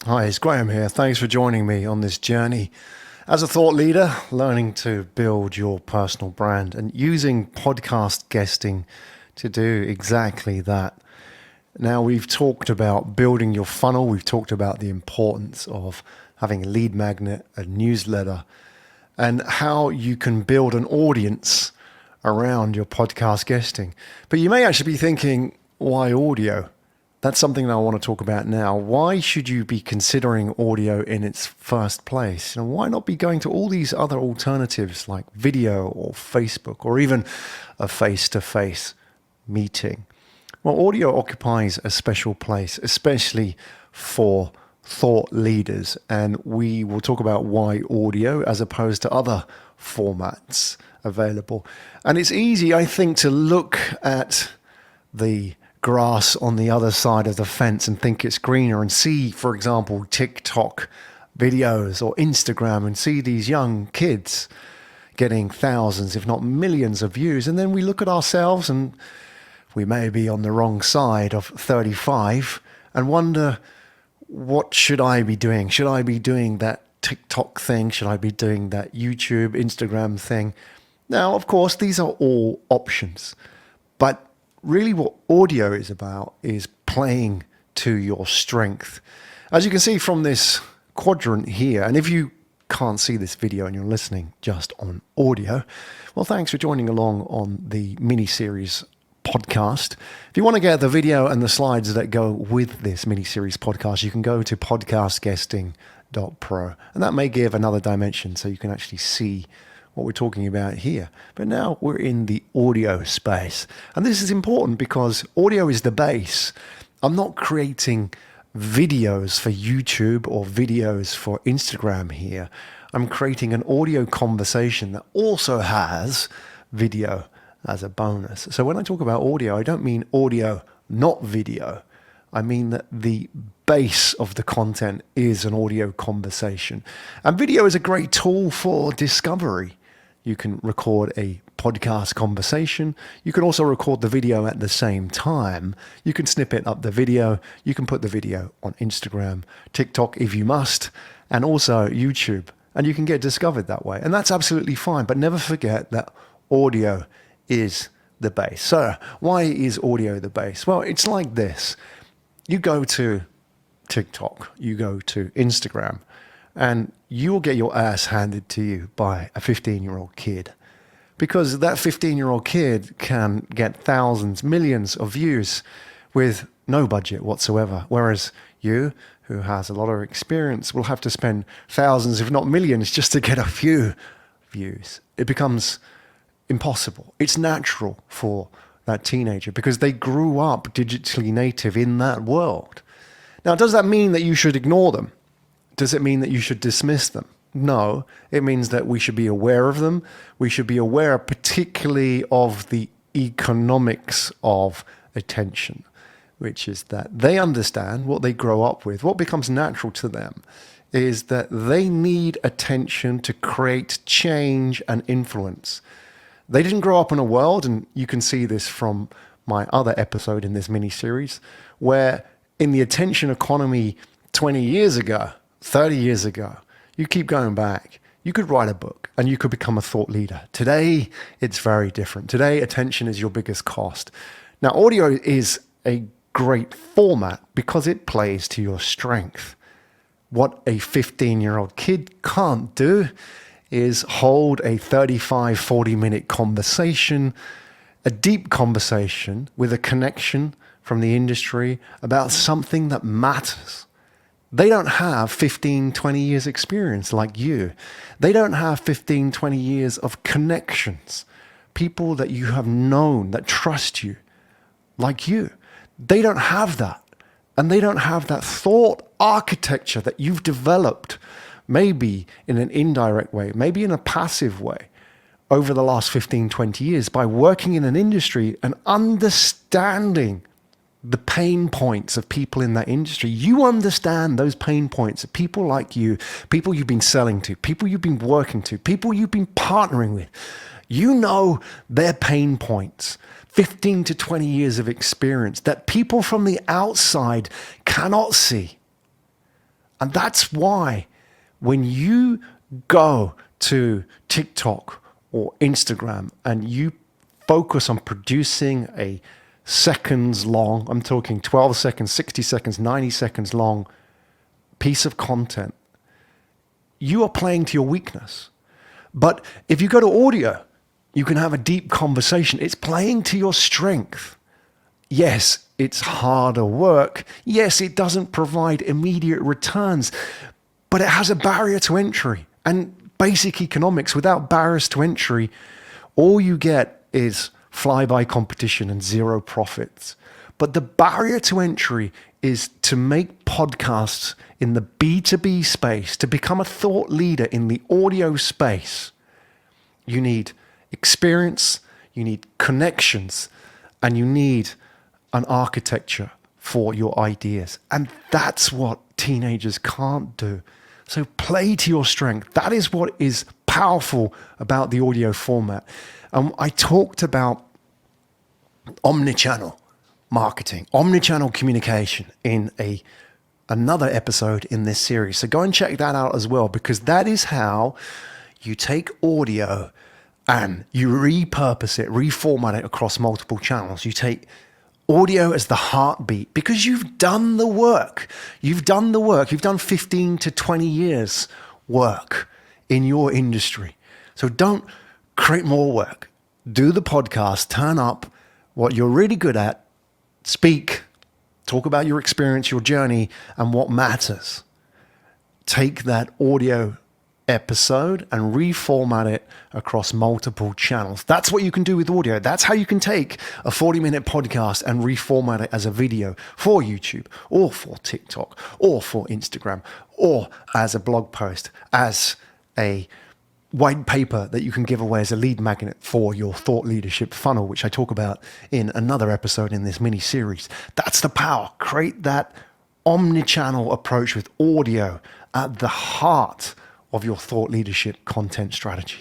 Hi, it's Graham here. Thanks for joining me on this journey as a thought leader, learning to build your personal brand and using podcast guesting to do exactly that. Now, we've talked about building your funnel. We've talked about the importance of having a lead magnet, a newsletter, and how you can build an audience around your podcast guesting. But you may actually be thinking, why audio? That's something that I want to talk about now. Why should you be considering audio in its first place? Why not be going to all these other alternatives like video or Facebook or even a face-to-face meeting? Well, audio occupies a special place, especially for thought leaders. And we will talk about why audio as opposed to other formats available. And it's easy, I think, to look at the grass on the other side of the fence and think it's greener and see, for example, TikTok videos or Instagram and see these young kids getting thousands, if not millions of views. And then we look at ourselves and we may be on the wrong side of 35 and wonder, what should I be doing? Should I be doing that TikTok thing? Should I be doing that YouTube, Instagram thing? Now, of course, these are all options, but really what audio is about is playing to your strength. As you can see from this quadrant here, and if you can't see this video and you're listening just on audio, well, thanks for joining along on the mini-series podcast. If you want to get the video and the slides that go with this mini-series podcast, you can go to podcastguesting.pro, and that may give another dimension so you can actually see what we're talking about here. But now we're in the audio space. And this is important because audio is the base. I'm not creating videos for YouTube or videos for Instagram here. I'm creating an audio conversation that also has video as a bonus. So when I talk about audio, I don't mean audio, not video. I mean that the base of the content is an audio conversation. And video is a great tool for discovery. You can record a podcast conversation. You can also record the video at the same time. You can snippet up the video. You can put the video on Instagram, TikTok if you must, and also YouTube. And you can get discovered that way. And that's absolutely fine. But never forget that audio is the base. So why is audio the base? Well, it's like this. You go to TikTok, you go to Instagram, and you will get your ass handed to you by a 15-year-old kid. Because that 15-year-old kid can get thousands, millions of views with no budget whatsoever. Whereas you, who has a lot of experience, will have to spend thousands, if not millions, just to get a few views. It becomes impossible. It's natural for that teenager because they grew up digitally native in that world. Now, does that mean that you should ignore them? Does it mean that you should dismiss them? No, it means that we should be aware of them. We should be aware particularly of the economics of attention, which is that they understand what they grow up with. What becomes natural to them is that they need attention to create change and influence. They didn't grow up in a world, and you can see this from my other episode in this mini-series, where in the attention economy 20 years ago, 30 years ago, you keep going back, you could write a book and you could become a thought leader. Today, it's very different. Today, attention is your biggest cost. Now, audio is a great format because it plays to your strength. What a 15-year-old kid can't do is hold a 35, 40-minute conversation, a deep conversation with a connection from the industry about something that matters. They don't have 15, 20 years experience like you. They don't have 15, 20 years of connections, people that you have known that trust you like you. They don't have that. And they don't have that thought architecture that you've developed, maybe in an indirect way, maybe in a passive way over the last 15, 20 years by working in an industry and understanding the pain points of people in that industry. You understand those pain points of people like you, people you've been selling to, people you've been working to, people you've been partnering with. You know their pain points, 15 to 20 years of experience that people from the outside cannot see. And that's why when you go to TikTok or Instagram and you focus on producing a seconds long, I'm talking 12 seconds, 60 seconds, 90 seconds long piece of content, you are playing to your weakness. But if you go to audio, you can have a deep conversation. It's playing to your strength. Yes, it's harder work. Yes, it doesn't provide immediate returns, but it has a barrier to entry. And basic economics, without barriers to entry, all you get is fly-by competition and zero profits. But the barrier to entry is to make podcasts in the B2B space, to become a thought leader in the audio space. You need experience, you need connections, and you need an architecture for your ideas. And that's what teenagers can't do. So play to your strength. That is what is powerful about the audio format. I talked about omnichannel marketing, omnichannel communication in another episode in this series. So go and check that out as well, because that is how you take audio and you repurpose it, reformat it across multiple channels. You take audio as the heartbeat because you've done the work. You've done the work. You've done 15 to 20 years work in your industry. So don't create more work. Do the podcast, turn up what you're really good at, speak, talk about your experience, your journey, and what matters. Take that audio episode and reformat it across multiple channels. That's what you can do with audio. That's how you can take a 40-minute podcast and reformat it as a video for YouTube or for TikTok or for Instagram or as a blog post, as a white paper that you can give away as a lead magnet for your thought leadership funnel, which I talk about in another episode in this mini series. That's the power. Create that omnichannel approach with audio at the heart of your thought leadership content strategy.